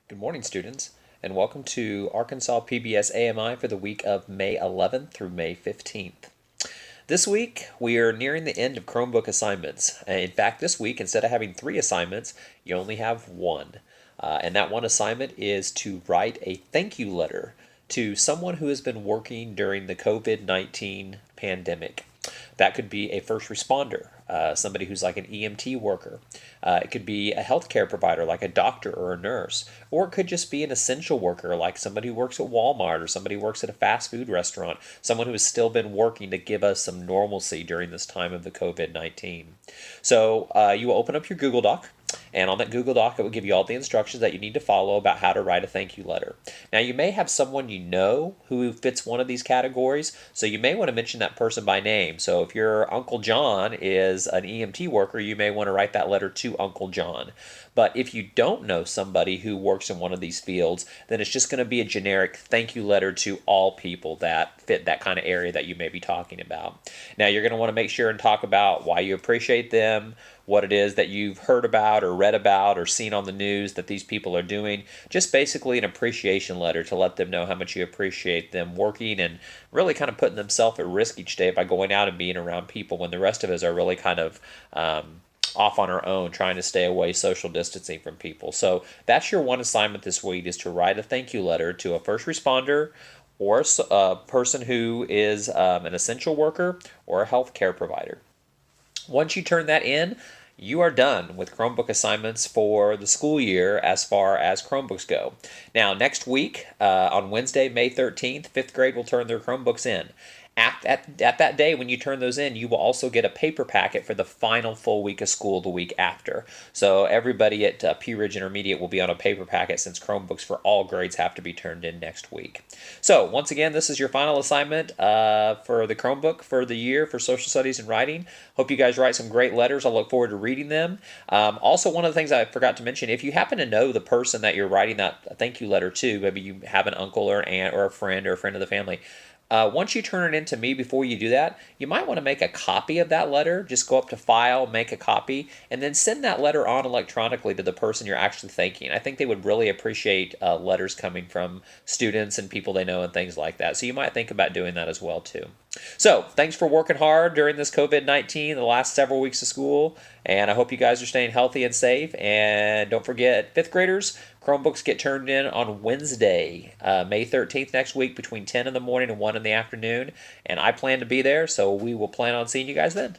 Good morning, students, and welcome to Arkansas PBS AMI for the week of May 11th through May 15th. This week, we are nearing the end of Chromebook assignments. In fact, this week, instead of having 3 assignments, you only have 1. And that one assignment is to write a thank you letter to someone who has been working during the COVID-19 pandemic. That could be a first responder, somebody who's like an EMT worker. It could be a healthcare provider like a doctor or a nurse. Or it could just be an essential worker like somebody who works at Walmart or somebody who works at a fast food restaurant, someone who has still been working to give us some normalcy during this time of the COVID-19. So you will open up your Google Doc. And on that Google Doc, it will give you all the instructions that you need to follow about how to write a thank you letter. Now, you may have someone you know who fits one of these categories, so you may want to mention that person by name. So if your Uncle John is an EMT worker, you may want to write that letter to Uncle John. But if you don't know somebody who works in one of these fields, then it's just going to be a generic thank you letter to all people that fit that kind of area that you may be talking about. Now, you're going to want to make sure and talk about why you appreciate them, what it is that you've heard about or read about or seen on the news that these people are doing. Just basically an appreciation letter to let them know how much you appreciate them working and really kind of putting themselves at risk each day by going out and being around people when the rest of us are really kind of off on our own, trying to stay away, social distancing from people. So that's your one assignment this week, is to write a thank you letter to a first responder or a person who is an essential worker or a healthcare provider. Once you turn that in, you are done with Chromebook assignments for the school year as far as Chromebooks go. Now, next week, on Wednesday, May 13th, 5th grade will turn their Chromebooks in. At that day, when you turn those in, you will also get a paper packet for the final full week of school the week after. So everybody at Pea Ridge Intermediate will be on a paper packet, since Chromebooks for all grades have to be turned in next week. So once again, this is your final assignment for the Chromebook for the year for social studies and writing. Hope you guys write some great letters. I look forward to reading them. Also, one of the things I forgot to mention, if you happen to know the person that you're writing that thank you letter to, maybe you have an uncle or an aunt or a friend of the family, once you turn it in to me, before you do that, you might want to make a copy of that letter. Just go up to File, make a copy, and then send that letter on electronically to the person you're actually thanking. I think they would really appreciate letters coming from students and people they know and things like that. So you might think about doing that as well, too. So thanks for working hard during this COVID-19, the last several weeks of school, and I hope you guys are staying healthy and safe. And don't forget, 5th graders, Chromebooks get turned in on Wednesday, May 13th next week, between 10 in the morning and 1 in the afternoon, and I plan to be there, so we will plan on seeing you guys then.